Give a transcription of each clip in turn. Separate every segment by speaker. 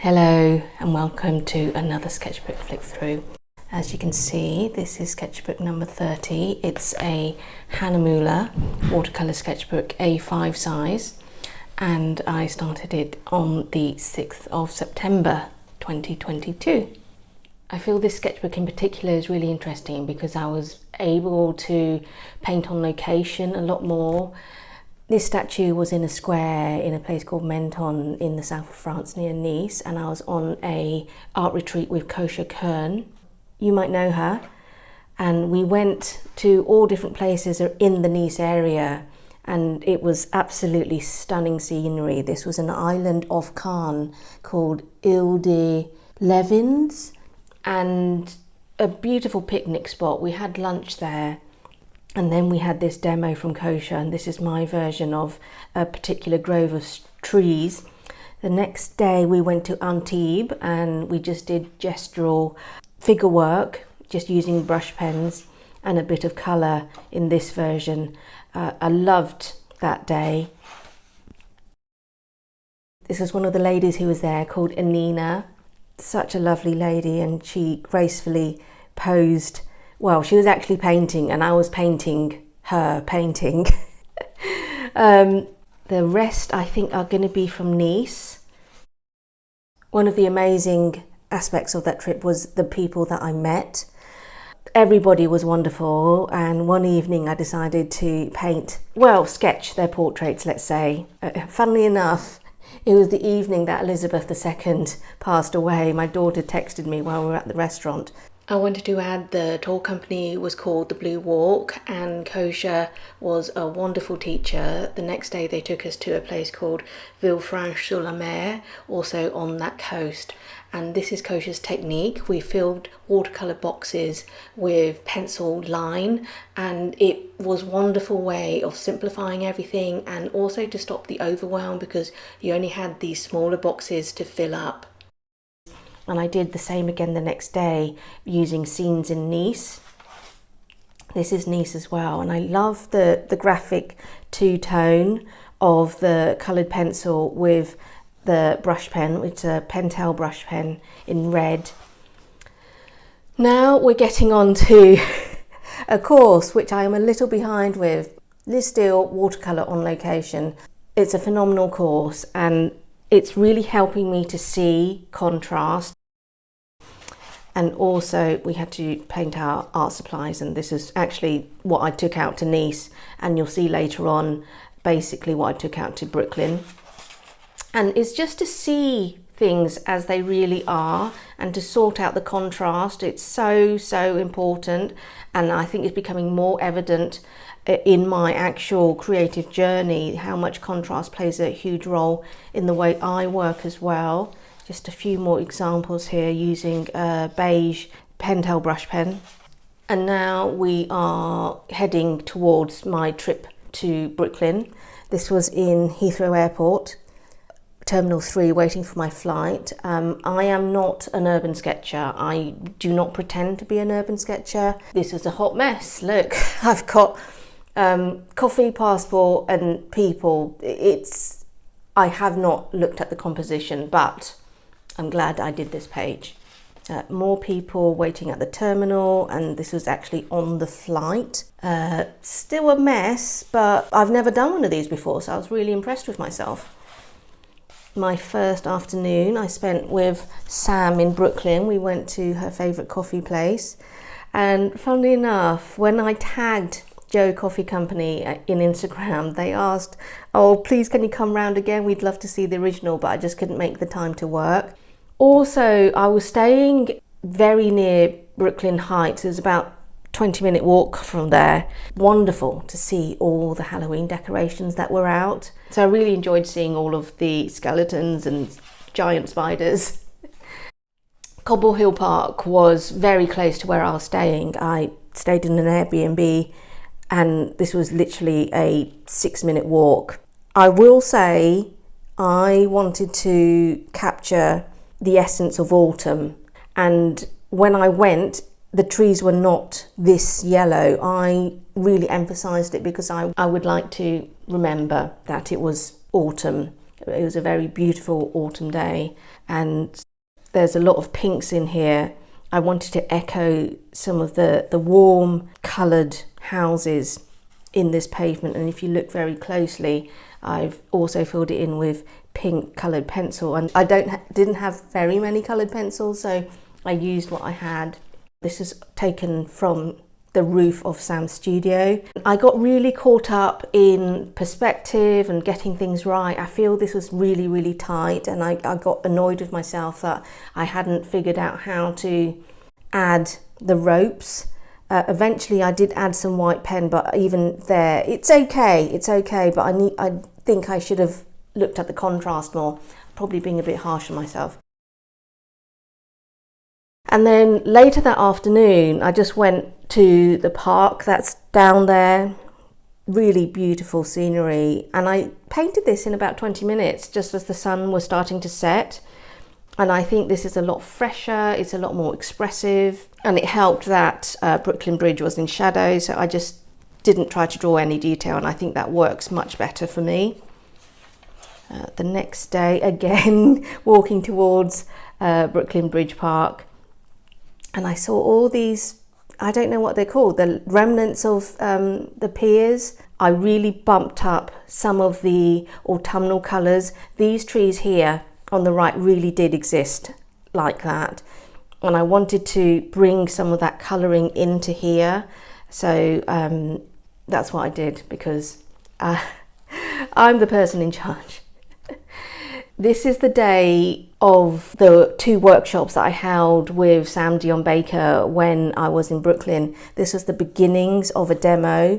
Speaker 1: Hello and welcome to another sketchbook flick through. As you can see, this is sketchbook number 30. It's a Hahnemuhle Watercolor sketchbook A5 size, and I started it on the 6th of September 2022. I feel this sketchbook in particular is really interesting because I was able to paint on location a lot more. This statue was in a square in a place called Menton in the south of France near Nice, and I was on a art retreat with Koosje Koene. You might know her. And we went to all different places in the Nice area, and it was absolutely stunning scenery. This was an island off Caran called Ile de Levins, and a beautiful picnic spot. We had lunch there. And then we had this demo from Koosje, and this is my version of a particular grove of trees. The next day we went to Antibes and we just did gestural figure work, just using brush pens and a bit of colour in this version. I loved that day. This was one of the ladies who was there called Anina. Such a lovely lady, and she gracefully posed. Well, she was actually painting and I was painting her painting. The rest I think are going to be from Nice. One of the amazing aspects of that trip was the people that I met. Everybody was wonderful, and one evening I decided to sketch their portraits, let's say. Funnily enough, it was the evening that Elizabeth II passed away. My daughter texted me while we were at the restaurant. I wanted to add the tour company was called The Blue Walk, and Koosje was a wonderful teacher. The next day they took us to a place called Villefranche-sur-la-Mer, also on that coast. And this is Koosje's technique. We filled watercolour boxes with pencil line, and it was a wonderful way of simplifying everything and also to stop the overwhelm because you only had these smaller boxes to fill up. And I did the same again the next day using scenes in Nice. This is Nice as well, and I love the graphic two-tone of the coloured pencil with the brush pen, which is a Pentel brush pen in red. Now we're getting on to a course which I am a little behind with. Liz Steele Watercolour on Location. It's a phenomenal course, and it's really helping me to see contrast. And also we had to paint our art supplies, and this is actually what I took out to Nice, and you'll see later on basically what I took out to Brooklyn. And it's just to see things as they really are and to sort out the contrast. It's so important, and I think it's becoming more evident in my actual creative journey how much contrast plays a huge role in the way I work as well. Just a few more examples here using a beige Pentel brush pen. And now we are heading towards my trip to Brooklyn. This was in Heathrow Airport, Terminal 3, waiting for my flight. I am not an urban sketcher. I do not pretend to be an urban sketcher. This is a hot mess. Look, I've got coffee, passport and people. I have not looked at the composition, but I'm glad I did this page. More people waiting at the terminal, and this was actually on the flight. Still a mess, but I've never done one of these before, so I was really impressed with myself. My first afternoon I spent with Sam in Brooklyn. We went to her favourite coffee place, and funnily enough, when I tagged Joe Coffee Company in Instagram, they asked, oh please can you come round again, we'd love to see the original, but I just couldn't make the time to work. Also, I was staying very near Brooklyn Heights. It was about 20-minute walk from there. Wonderful to see all the Halloween decorations that were out. So I really enjoyed seeing all of the skeletons and giant spiders. Cobble Hill Park was very close to where I was staying. I stayed in an Airbnb, and this was literally a 6-minute walk. I will say I wanted to capture the essence of autumn, and when I went, the trees were not this yellow. I really emphasized it because I would like to remember that it was autumn. It was a very beautiful autumn day, and there's a lot of pinks in here. I wanted to echo some of the warm coloured houses in this pavement, and if you look very closely, I've also filled it in with pink coloured pencil, and I didn't have very many coloured pencils, so I used what I had. This is taken from the roof of Sam's studio. I got really caught up in perspective and getting things right. I feel this was really, really tight, and I got annoyed with myself that I hadn't figured out how to add the ropes. Eventually I did add some white pen, but even there, it's okay, but I think I should have looked at the contrast more, probably being a bit harsh on myself. And then later that afternoon, I just went to the park that's down there. Really beautiful scenery. And I painted this in about 20 minutes, just as the sun was starting to set. And I think this is a lot fresher, it's a lot more expressive. And it helped that Brooklyn Bridge was in shadow, so I just didn't try to draw any detail, and I think that works much better for me. The next day, again, walking towards Brooklyn Bridge Park, and I saw all these, I don't know what they're called, the remnants of the piers. I really bumped up some of the autumnal colours. These trees here on the right really did exist like that, and I wanted to bring some of that colouring into here, so that's what I did, because I'm the person in charge. This is the day of the 2 workshops that I held with Sam Dion Baker when I was in Brooklyn. This was the beginnings of a demo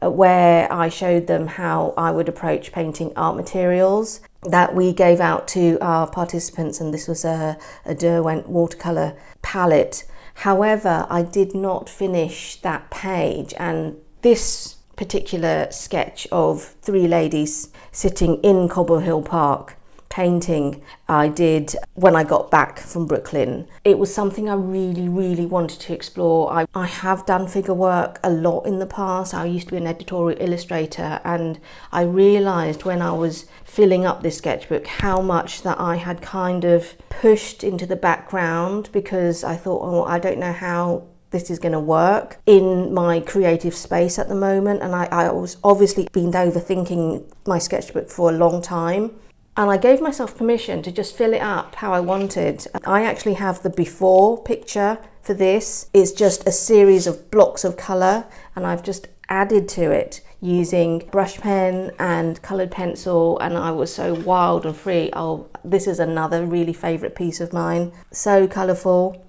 Speaker 1: where I showed them how I would approach painting art materials that we gave out to our participants, and this was a Derwent watercolour palette. However, I did not finish that page, and this particular sketch of 3 ladies sitting in Cobble Hill Park painting I did when I got back from Brooklyn. It was something I really wanted to explore. I have done figure work a lot in the past. I used to be an editorial illustrator, and I realised when I was filling up this sketchbook how much that I had kind of pushed into the background, because I thought, oh, I don't know how this is going to work in my creative space at the moment, and I was obviously been overthinking my sketchbook for a long time. And I gave myself permission to just fill it up how I wanted. I actually have the before picture for this. It's just a series of blocks of colour, and I've just added to it using brush pen and coloured pencil, and I was so wild and free. Oh, this is another really favourite piece of mine. So colourful.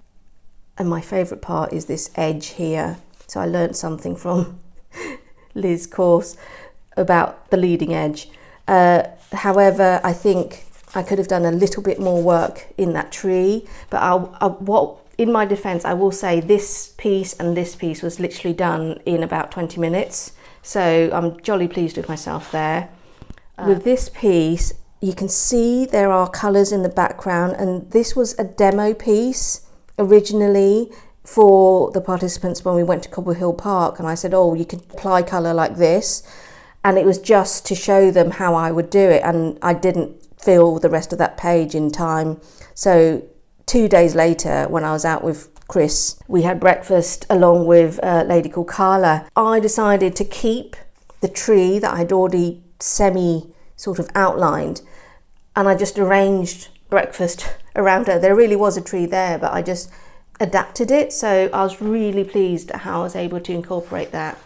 Speaker 1: And my favourite part is this edge here. So I learned something from Liz's course about the leading edge. However, I think I could have done a little bit more work in that tree, but in my defence, I will say this piece and this piece was literally done in about 20 minutes. So I'm jolly pleased with myself there. With this piece, you can see there are colours in the background, and this was a demo piece originally for the participants when we went to Cobble Hill Park, and I said, oh, you could apply colour like this. And it was just to show them how I would do it, and I didn't fill the rest of that page in time. So 2 days later, when I was out with Chris, we had breakfast along with a lady called Carla. I decided to keep the tree that I'd already sort of outlined, and I just arranged breakfast around her. There really was a tree there, but I just adapted it, so I was really pleased at how I was able to incorporate that.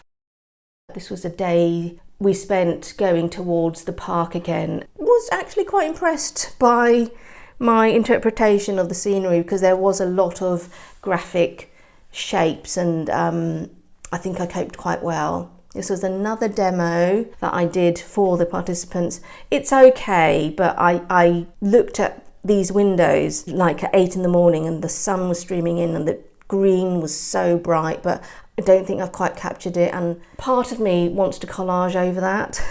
Speaker 1: This was a day we spent going towards the park again. I was actually quite impressed by my interpretation of the scenery, because there was a lot of graphic shapes, and I think I coped quite well. This was another demo that I did for the participants. It's okay, but I looked at these windows like at 8 in the morning, and the sun was streaming in, and the green was so bright, but I don't think I've quite captured it, and part of me wants to collage over that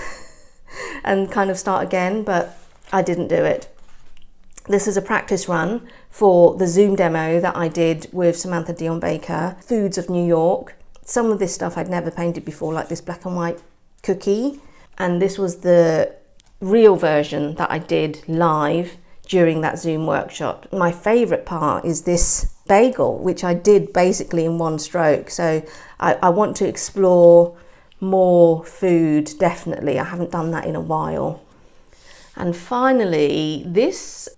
Speaker 1: and kind of start again, but I didn't do it. This is a practice run for the Zoom demo that I did with Samantha Dion Baker, Foods of New York. Some of this stuff I'd never painted before, like this black and white cookie, and this was the real version that I did live during that Zoom workshop. My favourite part is this bagel, which I did basically in one stroke. So I want to explore more food, definitely. I haven't done that in a while. And finally,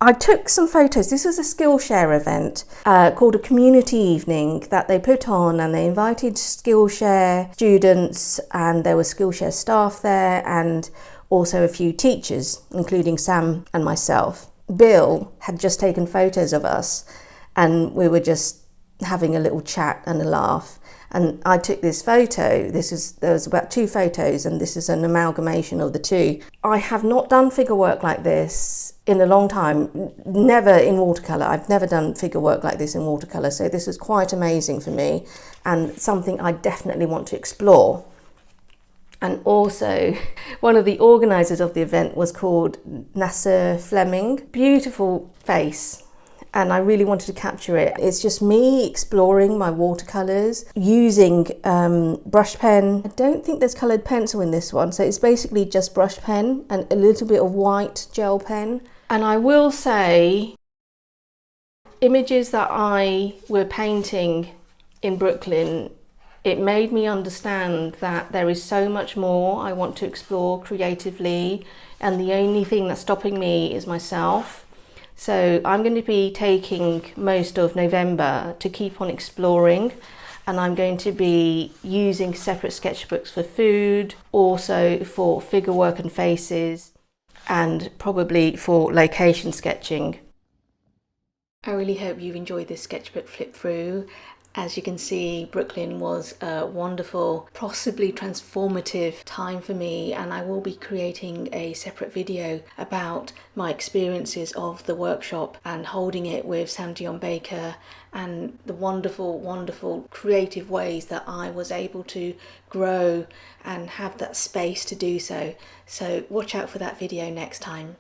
Speaker 1: I took some photos. This was a Skillshare event called a community evening that they put on, and they invited Skillshare students, and there were Skillshare staff there, and also a few teachers, including Sam and myself. Bill had just taken photos of us, and we were just having a little chat and a laugh. And I took this photo. There was about 2 photos, and this is an amalgamation of the 2. I have not done figure work like this in a long time, never in watercolour. I've never done figure work like this in watercolour, so this was quite amazing for me and something I definitely want to explore. And also, one of the organisers of the event was called Nasser Fleming. Beautiful face. And I really wanted to capture it. It's just me exploring my watercolours using brush pen. I don't think there's coloured pencil in this one, so it's basically just brush pen and a little bit of white gel pen. And I will say, images that I were painting in Brooklyn, it made me understand that there is so much more I want to explore creatively, and the only thing that's stopping me is myself. So I'm going to be taking most of November to keep on exploring, and I'm going to be using separate sketchbooks for food, also for figure work and faces, and probably for location sketching. I really hope you enjoyed this sketchbook flip through. As you can see, Brooklyn was a wonderful, possibly transformative time for me, and I will be creating a separate video about my experiences of the workshop and holding it with Sam Dion Baker, and the wonderful, wonderful creative ways that I was able to grow and have that space to do so. So watch out for that video next time.